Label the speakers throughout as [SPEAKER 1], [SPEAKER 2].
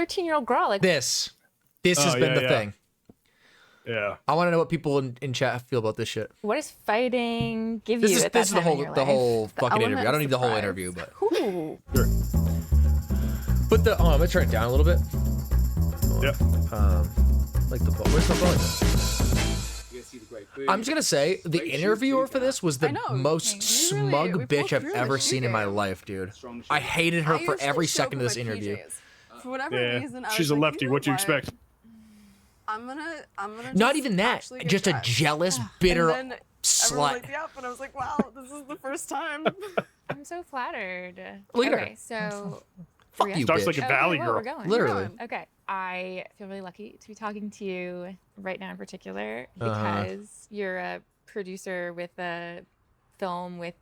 [SPEAKER 1] 13-year-old girl. Like
[SPEAKER 2] This has been the thing.
[SPEAKER 3] Yeah.
[SPEAKER 2] I want to know what people in chat feel about this shit.
[SPEAKER 1] what does fighting give you
[SPEAKER 2] This is
[SPEAKER 1] at that time in your
[SPEAKER 2] the
[SPEAKER 1] life?
[SPEAKER 2] whole fucking interview. I don't need the whole
[SPEAKER 4] surprise.
[SPEAKER 2] interview, but
[SPEAKER 1] Ooh.
[SPEAKER 3] Sure.
[SPEAKER 2] put the I'm gonna turn it down a little bit.
[SPEAKER 3] Yep.
[SPEAKER 2] Like the where's the volume? I'm just gonna say the interviewer for this was the
[SPEAKER 4] I know,
[SPEAKER 2] most
[SPEAKER 4] we
[SPEAKER 2] smug
[SPEAKER 4] both
[SPEAKER 2] bitch I've
[SPEAKER 4] really
[SPEAKER 2] ever
[SPEAKER 4] hate
[SPEAKER 2] seen in my
[SPEAKER 4] it.
[SPEAKER 2] life, dude. I hated her
[SPEAKER 4] I
[SPEAKER 2] for
[SPEAKER 4] usually
[SPEAKER 2] every
[SPEAKER 4] show up
[SPEAKER 2] second of
[SPEAKER 4] in
[SPEAKER 2] this
[SPEAKER 4] my
[SPEAKER 2] interview.
[SPEAKER 4] PJs. For whatever
[SPEAKER 3] Yeah.
[SPEAKER 4] reason, I
[SPEAKER 3] She's
[SPEAKER 4] was
[SPEAKER 3] a
[SPEAKER 4] like,
[SPEAKER 3] lefty.
[SPEAKER 4] you know
[SPEAKER 3] What do you expect?
[SPEAKER 4] I'm gonna
[SPEAKER 2] Not
[SPEAKER 4] just
[SPEAKER 2] even that,
[SPEAKER 4] actually get
[SPEAKER 2] just a
[SPEAKER 4] dressed.
[SPEAKER 2] jealous, bitter
[SPEAKER 4] And then everyone
[SPEAKER 2] slut.
[SPEAKER 4] liked the outfit. I was like, wow, this is the first time.
[SPEAKER 1] I'm so flattered.
[SPEAKER 2] Look at her.
[SPEAKER 1] Okay, so
[SPEAKER 2] Fuck you,
[SPEAKER 3] Talks
[SPEAKER 2] bitch.
[SPEAKER 3] like a
[SPEAKER 1] okay,
[SPEAKER 3] valley
[SPEAKER 1] well,
[SPEAKER 3] girl.
[SPEAKER 1] we're going.
[SPEAKER 2] Literally.
[SPEAKER 1] Okay, I feel really lucky to be talking to you right now in particular
[SPEAKER 2] Uh-huh.
[SPEAKER 1] because you're a producer with a film with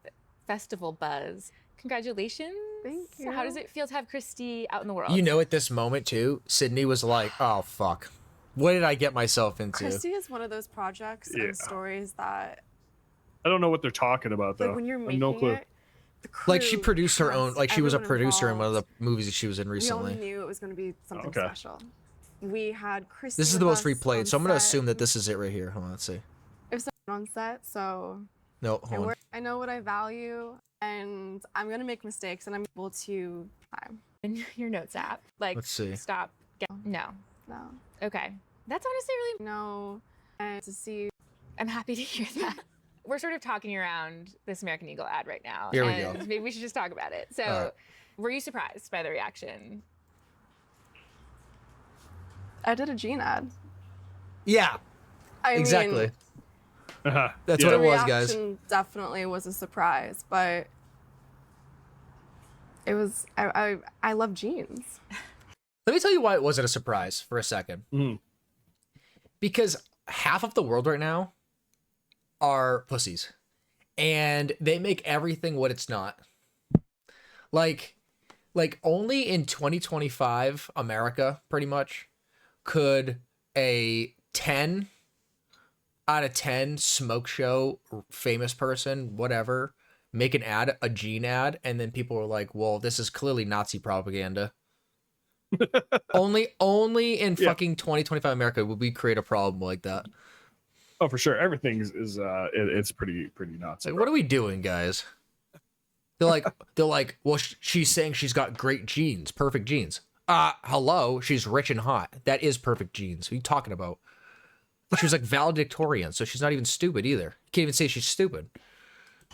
[SPEAKER 1] festival buzz. Congratulations.
[SPEAKER 4] Thank you.
[SPEAKER 1] How does it feel to have Christy out in the world?
[SPEAKER 2] You know, at this moment too, Sydney was like, "Oh fuck, what did I get myself into?"
[SPEAKER 4] Christy is one of those projects
[SPEAKER 3] Yeah.
[SPEAKER 4] and stories that,
[SPEAKER 3] I don't know what they're talking about though.
[SPEAKER 4] like, when you're
[SPEAKER 3] I have
[SPEAKER 4] making
[SPEAKER 3] no clue.
[SPEAKER 4] it, the
[SPEAKER 2] Like she
[SPEAKER 4] crew,
[SPEAKER 2] produced her own,
[SPEAKER 4] cast,
[SPEAKER 2] like she was a
[SPEAKER 4] everyone
[SPEAKER 2] producer in one of the
[SPEAKER 4] involved,
[SPEAKER 2] movies that she was in
[SPEAKER 4] we all
[SPEAKER 2] recently.
[SPEAKER 4] knew it was going to be something
[SPEAKER 3] Okay.
[SPEAKER 4] special. We had Christy.
[SPEAKER 2] This is
[SPEAKER 4] with
[SPEAKER 2] the most
[SPEAKER 4] us
[SPEAKER 2] replayed,
[SPEAKER 4] on
[SPEAKER 2] so I'm gonna
[SPEAKER 4] set.
[SPEAKER 2] assume that this is it right here. Hold on, let's see.
[SPEAKER 4] It was on set, so
[SPEAKER 2] No, hold on.
[SPEAKER 4] I know what I value, and I'm gonna make mistakes, and I'm able to.
[SPEAKER 1] in your notes app. Like,
[SPEAKER 2] Let's see.
[SPEAKER 1] stop. No.
[SPEAKER 4] No,
[SPEAKER 1] Okay. That's honestly really.
[SPEAKER 4] no, and to see.
[SPEAKER 1] I'm happy to hear that. We're sort of talking around this American Eagle ad right now.
[SPEAKER 2] Here we
[SPEAKER 1] and
[SPEAKER 2] go.
[SPEAKER 1] Maybe we should just talk about it. So,
[SPEAKER 2] All right.
[SPEAKER 1] were you surprised by the reaction?
[SPEAKER 4] I did a Gene ad.
[SPEAKER 2] Yeah,
[SPEAKER 4] I
[SPEAKER 2] exactly.
[SPEAKER 4] mean,
[SPEAKER 2] That's
[SPEAKER 3] Yeah.
[SPEAKER 2] what
[SPEAKER 4] the
[SPEAKER 2] it was, guys.
[SPEAKER 4] reaction definitely was a surprise, but it was. I love jeans.
[SPEAKER 2] Let me tell you why it wasn't a surprise for a second.
[SPEAKER 3] Mhm.
[SPEAKER 2] Because half of the world right now are pussies, and they make everything what it's not. Like only in 2025 America, pretty much, could a 10 out of 10 smoke show famous person, whatever, make an ad, a Gene ad, and then people were like, well, this is clearly Nazi propaganda. only in
[SPEAKER 3] Yeah.
[SPEAKER 2] fucking 2025 America would we create a problem like that.
[SPEAKER 3] Oh, for sure. Everything is it's pretty nuts.
[SPEAKER 2] Like, what are we doing, guys? They're like, well, she's saying she's got great genes, perfect genes. Hello, she's rich and hot. That is perfect genes. What are you talking about? She was like valedictorian, so she's not even stupid either. You can't even say she's stupid.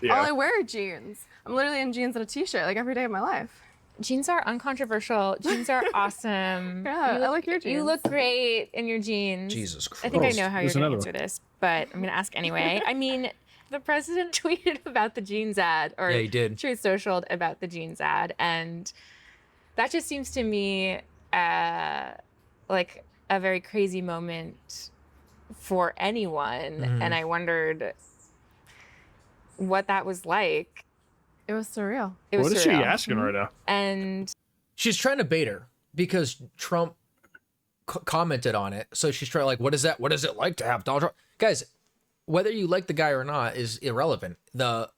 [SPEAKER 3] Yeah.
[SPEAKER 4] All I wear are jeans. I'm literally in jeans and a t-shirt like every day of my life.
[SPEAKER 1] Jeans are uncontroversial. Jeans are awesome.
[SPEAKER 4] Yeah, I like your jeans.
[SPEAKER 1] You look great in your jeans.
[SPEAKER 2] Jesus
[SPEAKER 1] I think I
[SPEAKER 2] Christ.
[SPEAKER 1] know how
[SPEAKER 3] There's
[SPEAKER 1] you're going
[SPEAKER 3] another
[SPEAKER 1] to answer this, but I'm going to ask anyway. I mean, the president tweeted about the jeans ad, or
[SPEAKER 2] Yeah, he did.
[SPEAKER 1] Truth Socialed about the jeans ad, and that just seems to me like a very crazy moment for anyone.
[SPEAKER 2] Mhm.
[SPEAKER 1] And I wondered what that was like.
[SPEAKER 4] It was surreal.
[SPEAKER 1] It was
[SPEAKER 3] What is she
[SPEAKER 1] surreal.
[SPEAKER 3] asking right now?
[SPEAKER 1] And
[SPEAKER 2] She's trying to bait her because Trump commented on it. So she's trying, like, what is that? What is it like to have Donald Trump? Guys, whether you like the guy or not is irrelevant. The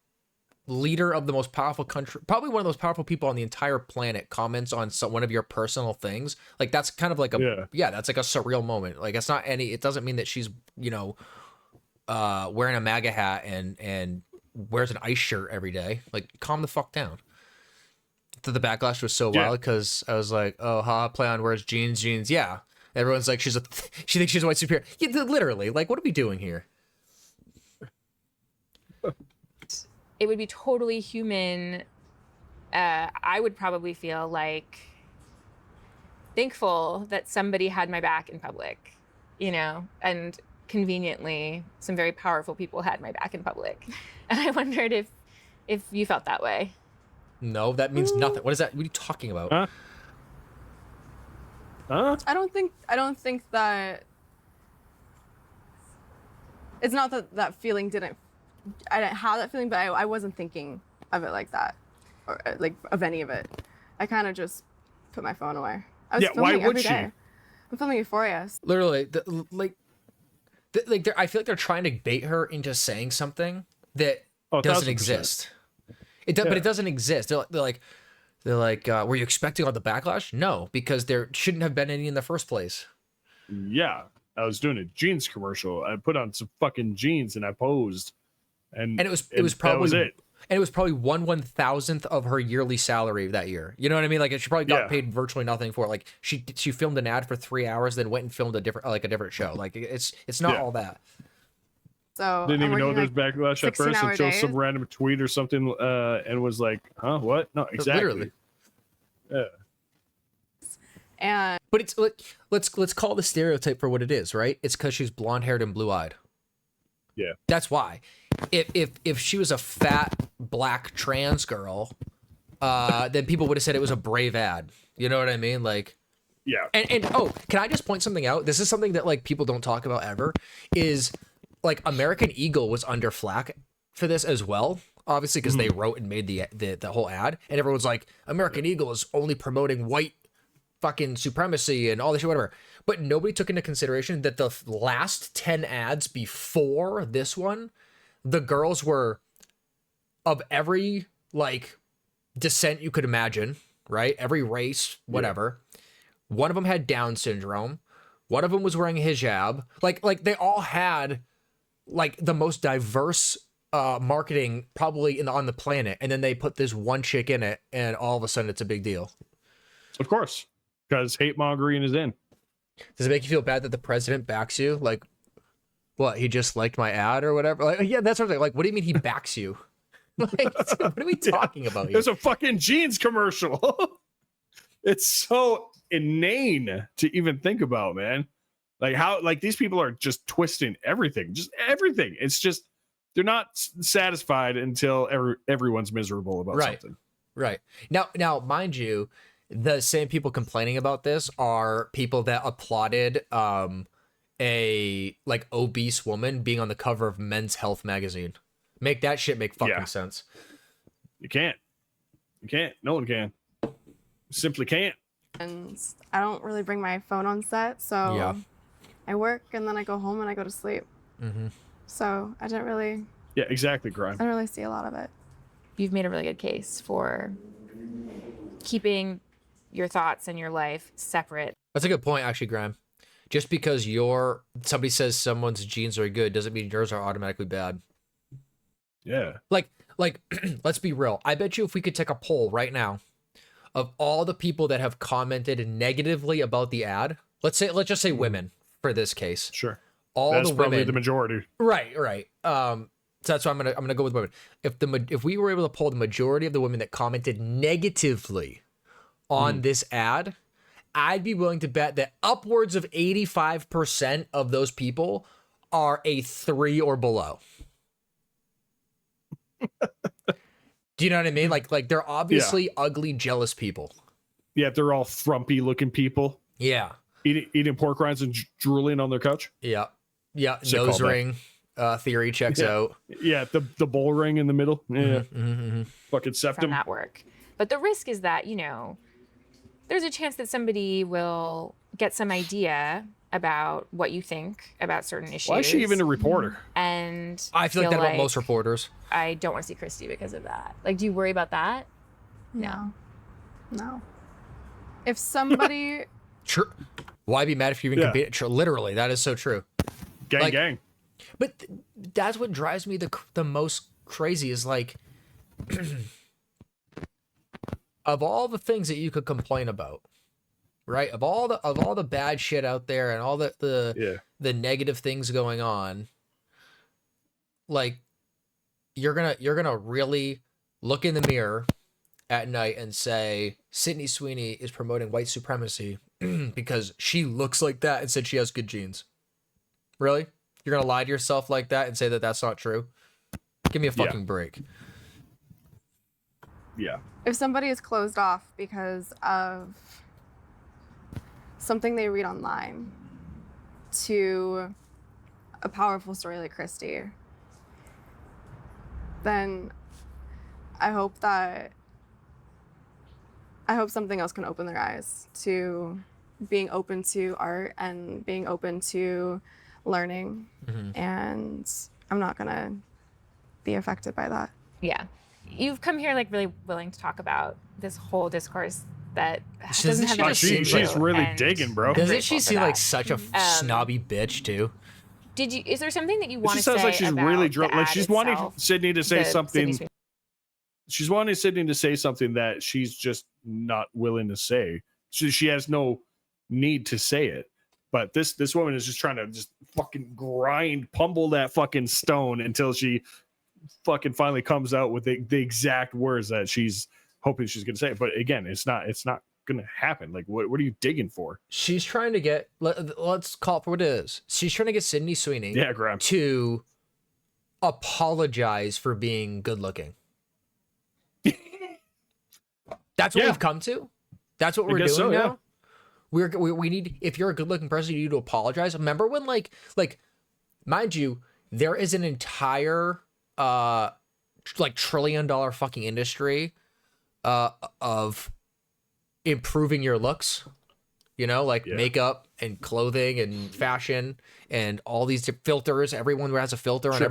[SPEAKER 2] leader of the most powerful country, probably one of the most powerful people on the entire planet, comments on one of your personal things. Like, that's kind of like that's like a surreal moment. Like, it's not it doesn't mean that she's, wearing a MAGA hat and wears an ice shirt every day. Like, calm the fuck down. The backlash was so wild because I was like, oh, play on words, jeans. Yeah. Everyone's like, she thinks she's a white superior. Yeah, literally. Like, what are we doing here?
[SPEAKER 1] it would be totally human. I would probably feel like thankful that somebody had my back in public, and conveniently some very powerful people had my back in public. And I wondered if you felt that way.
[SPEAKER 2] No, that means nothing. What is that? What are you talking about?
[SPEAKER 3] Huh?
[SPEAKER 4] I don't think that. It's not that feeling I didn't have that feeling, but I wasn't thinking of it like that, or like of any of it. I kind of just put my phone away. I was
[SPEAKER 3] Yeah,
[SPEAKER 4] filming
[SPEAKER 3] why would
[SPEAKER 4] every
[SPEAKER 3] she?
[SPEAKER 4] day. I'm filming Euphoria.
[SPEAKER 2] Literally, I feel like they're trying to bait her into saying something that doesn't
[SPEAKER 3] 1000%.
[SPEAKER 2] exist. But it doesn't exist. They're like, They're like, were you expecting all the backlash? No, because there shouldn't have been any in the first place.
[SPEAKER 3] Yeah, I was doing a jeans commercial. I put on some fucking jeans and I posed, and
[SPEAKER 2] And it was
[SPEAKER 3] that
[SPEAKER 2] probably
[SPEAKER 3] was it.
[SPEAKER 2] And it was probably 1/1000th of her yearly salary that year. You know what I mean? Like she probably got
[SPEAKER 3] Yeah.
[SPEAKER 2] paid virtually nothing for it. Like she filmed an ad for 3 hours, then went and filmed a different show. Like it's not
[SPEAKER 3] Yeah.
[SPEAKER 2] all that.
[SPEAKER 4] So
[SPEAKER 3] Didn't
[SPEAKER 4] I'm
[SPEAKER 3] even know
[SPEAKER 4] working,
[SPEAKER 3] there's backlash at first
[SPEAKER 4] 16-hour
[SPEAKER 3] until
[SPEAKER 4] days.
[SPEAKER 3] some random tweet or something, and was like, "Huh? What? No, exactly."
[SPEAKER 2] Literally.
[SPEAKER 3] Yeah.
[SPEAKER 4] And
[SPEAKER 2] But it's let's call the stereotype for what it is, right? It's because she's blonde haired and blue eyed.
[SPEAKER 3] Yeah.
[SPEAKER 2] That's why. If she was a fat black trans girl, then people would have said it was a brave ad. You know what I mean? Like,
[SPEAKER 3] Yeah.
[SPEAKER 2] and oh, can I just point something out? This is something that like people don't talk about ever. Is like American Eagle was under flack for this as well. Obviously, because they wrote and made the whole ad, and everyone's like, American Eagle is only promoting white fucking supremacy and all this shit, whatever. But nobody took into consideration that the last 10 ads before this one, the girls were of every like descent you could imagine, right? Every race, whatever. One of them had Down syndrome. One of them was wearing a hijab. Like they all had like the most diverse marketing probably on the planet, and then they put this one chick in it, and all of a sudden it's a big deal.
[SPEAKER 3] Of course, because hate mongering is in.
[SPEAKER 2] Does it make you feel bad that the president backs you? Like, what? He just liked my ad or whatever? Like, yeah, that's what I'm saying. Like, what do you mean he backs you? Like, dude, what are we talking about here?
[SPEAKER 3] There's a fucking jeans commercial. It's so inane to even think about, man. Like how like these people are just twisting everything, just everything. It's just they're not satisfied until everyone's miserable about
[SPEAKER 2] Right.
[SPEAKER 3] something.
[SPEAKER 2] Right. Now, mind you, the same people complaining about this are people that applauded a like obese woman being on the cover of Men's Health magazine. Make that shit make fucking
[SPEAKER 3] Yeah.
[SPEAKER 2] sense.
[SPEAKER 3] You can't. You can't. No one can. Simply can't.
[SPEAKER 4] and I don't really bring my phone on set, so
[SPEAKER 2] Yeah.
[SPEAKER 4] I work and then I go home and I go to sleep.
[SPEAKER 2] Mm-hmm.
[SPEAKER 4] So I didn't really
[SPEAKER 3] Grime.
[SPEAKER 4] see a lot of it.
[SPEAKER 1] You've made a really good case for keeping your thoughts and your life separate.
[SPEAKER 2] That's a good point, actually, Graham. Just because somebody says someone's genes are good doesn't mean yours are automatically bad.
[SPEAKER 3] Yeah.
[SPEAKER 2] Like, let's be real. I bet you if we could take a poll right now of all the people that have commented negatively about the ad, let's just say women for this case.
[SPEAKER 3] Sure.
[SPEAKER 2] All
[SPEAKER 3] That's
[SPEAKER 2] the
[SPEAKER 3] probably
[SPEAKER 2] women,
[SPEAKER 3] the majority.
[SPEAKER 2] right. So that's why I'm gonna go with women. If we were able to poll the majority of the women that commented negatively on this ad, I'd be willing to bet that upwards of 85% of those people are a 3 or below. Do you know what I mean? Like they're obviously ugly, jealous people.
[SPEAKER 3] Yeah, they're all frumpy looking people
[SPEAKER 2] Yeah.
[SPEAKER 3] eating pork rinds and drooling on their couch.
[SPEAKER 2] Yeah. Yeah.
[SPEAKER 3] Sick
[SPEAKER 2] Nose
[SPEAKER 3] callback.
[SPEAKER 2] ring theory checks
[SPEAKER 3] Yeah.
[SPEAKER 2] out.
[SPEAKER 3] Yeah, the bull ring in the middle. Yeah,
[SPEAKER 2] Mm-hmm.
[SPEAKER 3] fucking
[SPEAKER 1] From
[SPEAKER 3] septum.
[SPEAKER 1] that work. But the risk is that, there's a chance that somebody will get some idea about what you think about certain issues.
[SPEAKER 3] Why is she even a reporter?
[SPEAKER 1] And
[SPEAKER 2] I feel like that about most reporters.
[SPEAKER 1] I don't want to see Christy because of that. Like, do you worry about that?
[SPEAKER 4] No. If somebody
[SPEAKER 2] True. Why be mad if you even
[SPEAKER 3] Yeah.
[SPEAKER 2] compete? True. Literally, that is so true.
[SPEAKER 3] Gang,
[SPEAKER 2] Like-
[SPEAKER 3] gang.
[SPEAKER 2] But that's what drives me the most crazy is like, of all the things that you could complain about, right? Of all the bad shit out there and all the negative things going on, like you're gonna really look in the mirror at night and say Sydney Sweeney is promoting white supremacy because she looks like that and said she has good genes. Really? You're gonna lie to yourself like that and say that that's not true? Give me a fucking break.
[SPEAKER 3] Yeah.
[SPEAKER 4] if somebody is closed off because of something they read online to a powerful story like Christy, then I hope something else can open their eyes to being open to art and being open to learning.
[SPEAKER 2] Mhm.
[SPEAKER 4] And I'm not gonna be affected by that.
[SPEAKER 1] Yeah. you've come here like really willing to talk about this whole discourse that
[SPEAKER 2] Doesn't
[SPEAKER 1] doesn't
[SPEAKER 2] she
[SPEAKER 1] have
[SPEAKER 2] just
[SPEAKER 1] anything
[SPEAKER 2] seem
[SPEAKER 1] to
[SPEAKER 2] like-
[SPEAKER 3] she's really
[SPEAKER 1] and
[SPEAKER 3] digging, bro.
[SPEAKER 1] I'm
[SPEAKER 2] Doesn't
[SPEAKER 1] grateful
[SPEAKER 2] she
[SPEAKER 1] for
[SPEAKER 2] seem like
[SPEAKER 1] that.
[SPEAKER 2] such a snobby bitch too?
[SPEAKER 1] Is there something that you
[SPEAKER 3] It
[SPEAKER 1] want to
[SPEAKER 3] just
[SPEAKER 1] say
[SPEAKER 3] sounds like she's
[SPEAKER 1] about
[SPEAKER 3] really
[SPEAKER 1] the
[SPEAKER 3] drunk. Like
[SPEAKER 1] ad
[SPEAKER 3] she's wanting
[SPEAKER 1] itself?
[SPEAKER 3] Sydney to say
[SPEAKER 1] The Sydney
[SPEAKER 3] something.
[SPEAKER 1] Sweeney-
[SPEAKER 3] She's wanting Sydney to say something that she's just not willing to say. She has no need to say it. But this woman is just trying to just fucking pummel that fucking stone until she fucking finally comes out with the exact words that she's hoping she's gonna say. But again, it's not gonna happen. Like what are you digging for?
[SPEAKER 2] She's trying to get, let's call it for what it is. She's trying to get Sydney Sweeney
[SPEAKER 3] Yeah, Graham.
[SPEAKER 2] to apologize for being good looking. That's what
[SPEAKER 3] Yeah.
[SPEAKER 2] we've come to. That's what
[SPEAKER 3] I
[SPEAKER 2] we're doing
[SPEAKER 3] guess so,
[SPEAKER 2] now.
[SPEAKER 3] yeah.
[SPEAKER 2] We need, if you're a good looking person, you need to apologize. Remember when like mind you, there is an entire like $1 trillion fucking industry of improving your looks, you know, like
[SPEAKER 3] Yeah.
[SPEAKER 2] makeup and clothing and fashion and all these filters. Everyone has a filter and
[SPEAKER 3] Sure.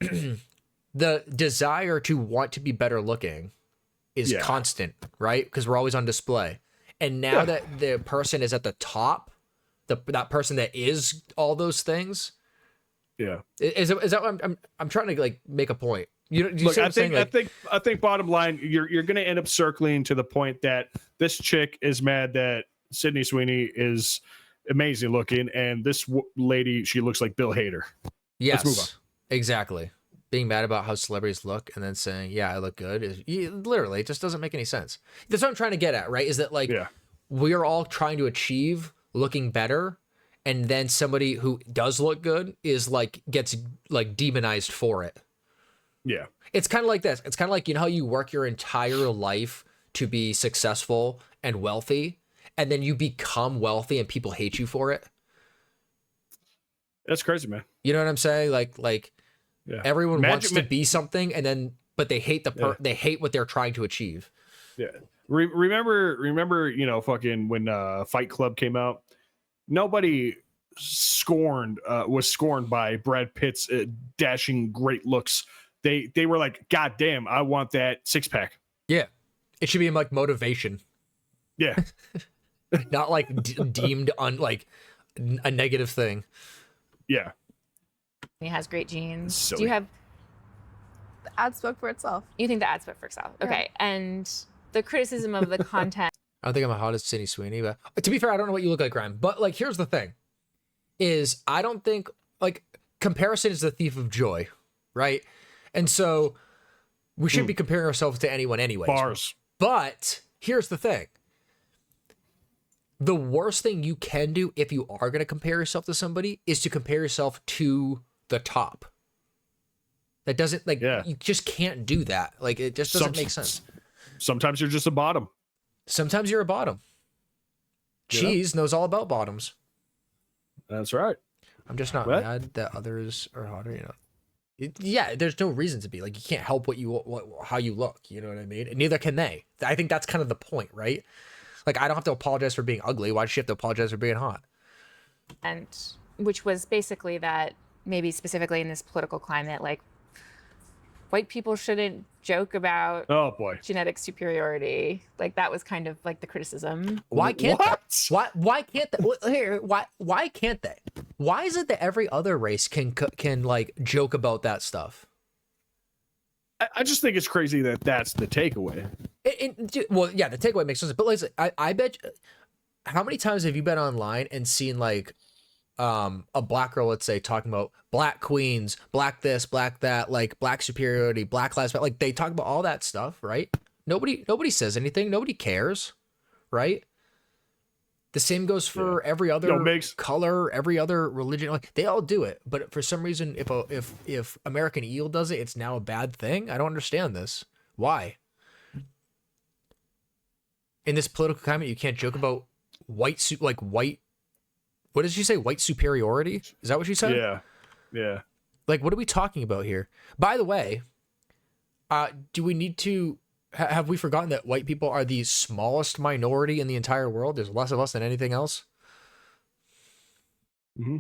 [SPEAKER 2] everything. The desire to want to be better looking is
[SPEAKER 3] Yeah.
[SPEAKER 2] constant, right? Because we're always on display. And now
[SPEAKER 3] Yeah.
[SPEAKER 2] that the person is at the top, that person that is all those things,
[SPEAKER 3] Yeah.
[SPEAKER 2] is that what I'm trying to like make a point? You
[SPEAKER 3] Look,
[SPEAKER 2] see what
[SPEAKER 3] I
[SPEAKER 2] I'm saying?
[SPEAKER 3] think
[SPEAKER 2] Like,
[SPEAKER 3] I think bottom line, you're gonna end up circling to the point that this chick is mad that Sydney Sweeney is amazing looking, and this lady, she looks like Bill Hader.
[SPEAKER 2] yes,
[SPEAKER 3] move on.
[SPEAKER 2] exactly. Being mad about how celebrities look and then saying, "Yeah, I look good," is literally, it just doesn't make any sense. That's what I'm trying to get at, right? Is that like
[SPEAKER 3] Yeah.
[SPEAKER 2] we are all trying to achieve looking better, and then somebody who does look good is like gets like demonized for it.
[SPEAKER 3] Yeah.
[SPEAKER 2] It's kind of like this. It's kind of like, you know how you work your entire life to be successful and wealthy, and then you become wealthy and people hate you for it.
[SPEAKER 3] That's crazy, man.
[SPEAKER 2] You know what I'm saying? Like
[SPEAKER 3] Yeah.
[SPEAKER 2] everyone
[SPEAKER 3] Imagine-
[SPEAKER 2] wants to be something, and then but they hate they hate what they're trying to achieve.
[SPEAKER 3] Yeah. Remember, you know, fucking when Fight Club came out, nobody was scorned by Brad Pitt's dashing great looks. They were like, God damn, I want that six pack.
[SPEAKER 2] Yeah, it should be like motivation,
[SPEAKER 3] Yeah.
[SPEAKER 2] not like deemed like a negative thing.
[SPEAKER 3] Yeah.
[SPEAKER 1] He has great genes.
[SPEAKER 3] Silly.
[SPEAKER 1] Do you have?
[SPEAKER 4] The ad spoke for itself.
[SPEAKER 1] You think the ad spoke for itself?
[SPEAKER 4] Yeah.
[SPEAKER 1] Okay, and the criticism of the content.
[SPEAKER 2] I don't think I'm a hot as Sydney Sweeney, but to be fair, I don't know what you look like, Graham. But like, here's the thing: is I don't think like comparison is the thief of joy, right? And so we shouldn't be comparing ourselves to anyone anyway.
[SPEAKER 3] Bars.
[SPEAKER 2] But here's the thing: the worst thing you can do if you are going to compare yourself to somebody is to compare yourself to the top. That doesn't like
[SPEAKER 3] Yeah.
[SPEAKER 2] you just can't do that. Like it just doesn't make sense.
[SPEAKER 3] Sometimes you're just a bottom.
[SPEAKER 2] Sometimes you're a bottom.
[SPEAKER 3] Yeah.
[SPEAKER 2] Cheese knows all about bottoms.
[SPEAKER 3] That's right.
[SPEAKER 2] I'm just not
[SPEAKER 3] What?
[SPEAKER 2] mad that others are hotter, you know. Yeah, there's no reason to be like you can't help how you look, you know what I mean? And neither can they. I think that's kind of the point, right? Like I don't have to apologize for being ugly. Why does she have to apologize for being hot?
[SPEAKER 1] And which was basically that maybe specifically in this political climate, like white people shouldn't joke about
[SPEAKER 3] Oh boy.
[SPEAKER 1] genetic superiority. Like that was kind of like the criticism.
[SPEAKER 2] Why can't
[SPEAKER 3] What?
[SPEAKER 2] they? Why can't they? Here, why can't they? Why is it that every other race can like joke about that stuff?
[SPEAKER 3] I just think it's crazy that that's the takeaway.
[SPEAKER 2] Well, yeah, the takeaway makes sense. But listen, I bet. How many times have you been online and seen like a black girl, let's say, talking about black queens, black this, black that, like black superiority, black lives matter, like they talk about all that stuff, right? Nobody says anything. Nobody cares, right? The same goes for every other color, every other religion. Like they all do it, but for some reason, if American Eagle does it, it's now a bad thing. I don't understand this. Why? In this political climate, you can't joke about white. What did she say? White superiority? Is that what she said?
[SPEAKER 3] Yeah. Yeah.
[SPEAKER 2] Like, what are we talking about here? By the way, do we need to? Have we forgotten that white people are the smallest minority in the entire world? There's less of us than anything else.
[SPEAKER 3] Mm-hmm.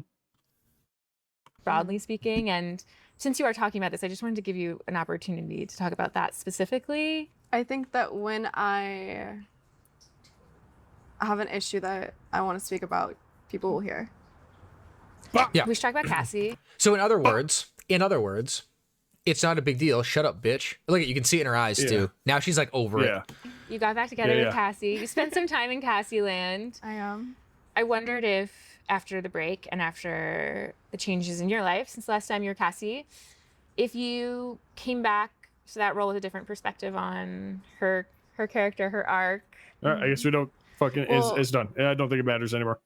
[SPEAKER 1] Broadly speaking, and since you are talking about this, I just wanted to give you an opportunity to talk about that specifically.
[SPEAKER 4] I think that when I have an issue that I want to speak about, people will hear.
[SPEAKER 2] Yeah.
[SPEAKER 1] We should talk about Cassie.
[SPEAKER 2] So in other words, it's not a big deal. Shut up, bitch. Look, you can see it in her eyes too. Now she's like over it.
[SPEAKER 1] You got back together
[SPEAKER 3] Yeah,
[SPEAKER 1] with Cassie. You spent some time in Cassie land.
[SPEAKER 4] I am.
[SPEAKER 1] I wondered if after the break and after the changes in your life since last time you were Cassie, if you came back to that role with a different perspective on her character, her arc.
[SPEAKER 3] All right, I guess we don't fucking it's done. I don't think it matters anymore.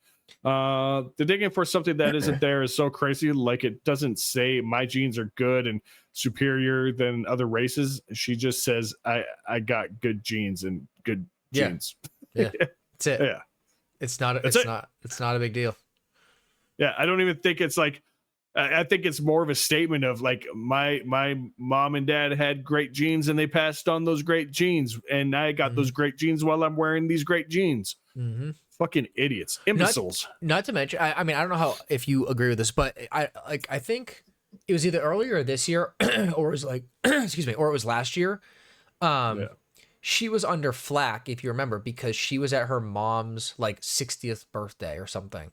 [SPEAKER 3] The digging for something that isn't there is so crazy. Like, it doesn't say my genes are good and superior than other races. She just says I got good genes and good genes.
[SPEAKER 2] Yeah. That's it.
[SPEAKER 3] Yeah.
[SPEAKER 2] It's not a big deal.
[SPEAKER 3] Yeah, I don't even think it's like, I think it's more of a statement of like, my mom and dad had great genes and they passed on those great genes, and I got those great genes while I'm wearing these great jeans. Fucking idiots, imbeciles.
[SPEAKER 2] Not to mention, I mean, I don't know how if you agree with this, but I think it was either earlier this year or it was like excuse me, or it was last year. She was under flack, if you remember, because she was at her mom's like 60th birthday or something.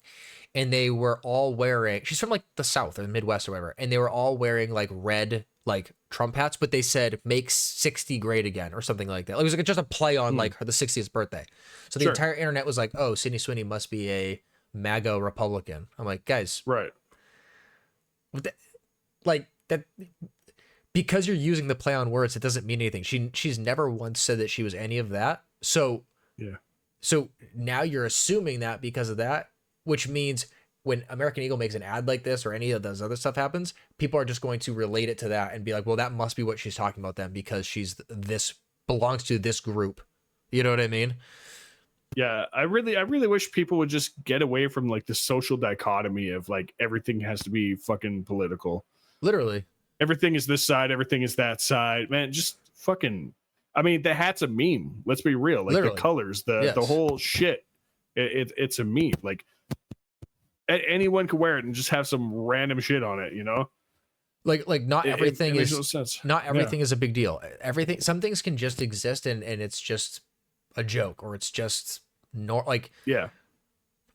[SPEAKER 2] And they were all wearing, she's from like the South or the Midwest or whatever. And they were all wearing like red, like Trump hats, but they said make 60 great again or something like that. It was like just a play on like the 60th birthday. So the entire internet was like, oh, Sydney Sweeney must be a MAGA Republican. I'm like, guys,
[SPEAKER 3] Right.
[SPEAKER 2] like that, because you're using the play on words, it doesn't mean anything. She's never once said that she was any of that. So
[SPEAKER 3] Yeah.
[SPEAKER 2] So now you're assuming that because of that, which means when American Eagle makes an ad like this or any of those other stuff happens, people are just going to relate it to that and be like, well, that must be what she's talking about then, because she's belongs to this group. You know what I mean?
[SPEAKER 3] Yeah, I really wish people would just get away from like the social dichotomy of like everything has to be fucking political.
[SPEAKER 2] Literally.
[SPEAKER 3] Everything is this side, everything is that side. Man, just fucking, I mean, the hat's a meme. Let's be real. Like
[SPEAKER 2] Literally.
[SPEAKER 3] the colors, the whole shit. It's a meme. Like anyone could wear it and just have some random shit on it, you know?
[SPEAKER 2] Like not everything
[SPEAKER 3] it makes
[SPEAKER 2] is
[SPEAKER 3] no sense.
[SPEAKER 2] Not everything is a big deal. Everything, some things can just exist and it's just a joke, or it's just
[SPEAKER 3] yeah.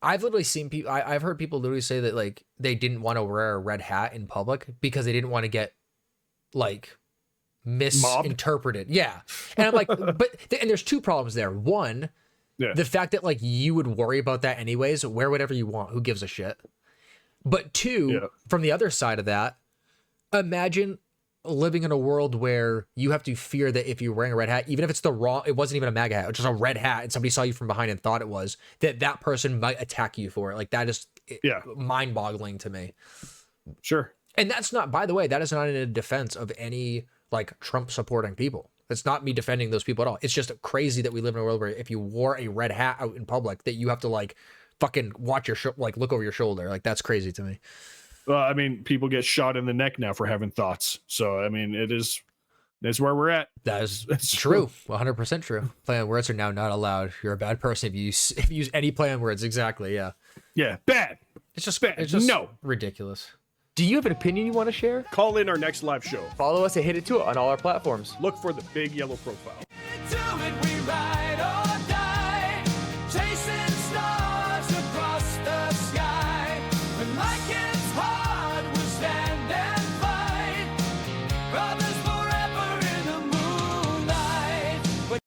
[SPEAKER 2] I've literally seen people, I've heard people literally say that like they didn't want to wear a red hat in public because they didn't want to get like misinterpreted. Yeah. And I'm like, and there's two problems there. One, the fact that like you would worry about that anyways, wear whatever you want. Who gives a shit? But two, from the other side of that, imagine living in a world where you have to fear that if you're wearing a red hat, even if it's it wasn't even a MAGA hat, it was just a red hat and somebody saw you from behind and thought it was, that person might attack you for it. Like that is mind boggling to me.
[SPEAKER 3] Sure.
[SPEAKER 2] And that's not, by the way, that is not in a defense of any like Trump supporting people. It's not me defending those people at all. It's just crazy that we live in a world where if you wore a red hat out in public, that you have to like fucking watch your look over your shoulder. Like that's crazy to me.
[SPEAKER 3] Well, I mean, people get shot in the neck now for having thoughts. So, I mean, that's where we're at.
[SPEAKER 2] That's true. 100% true. Play on words are now not allowed. You're a bad person if you use any play on words. Exactly. Yeah.
[SPEAKER 3] Yeah. Bad.
[SPEAKER 2] It's just
[SPEAKER 3] bad.
[SPEAKER 2] It's just
[SPEAKER 3] no.
[SPEAKER 2] Ridiculous. Do you have an opinion you want to share?
[SPEAKER 3] Call in our next live show.
[SPEAKER 2] Follow us at Hit It To It on all our platforms.
[SPEAKER 3] Look for the big yellow profile.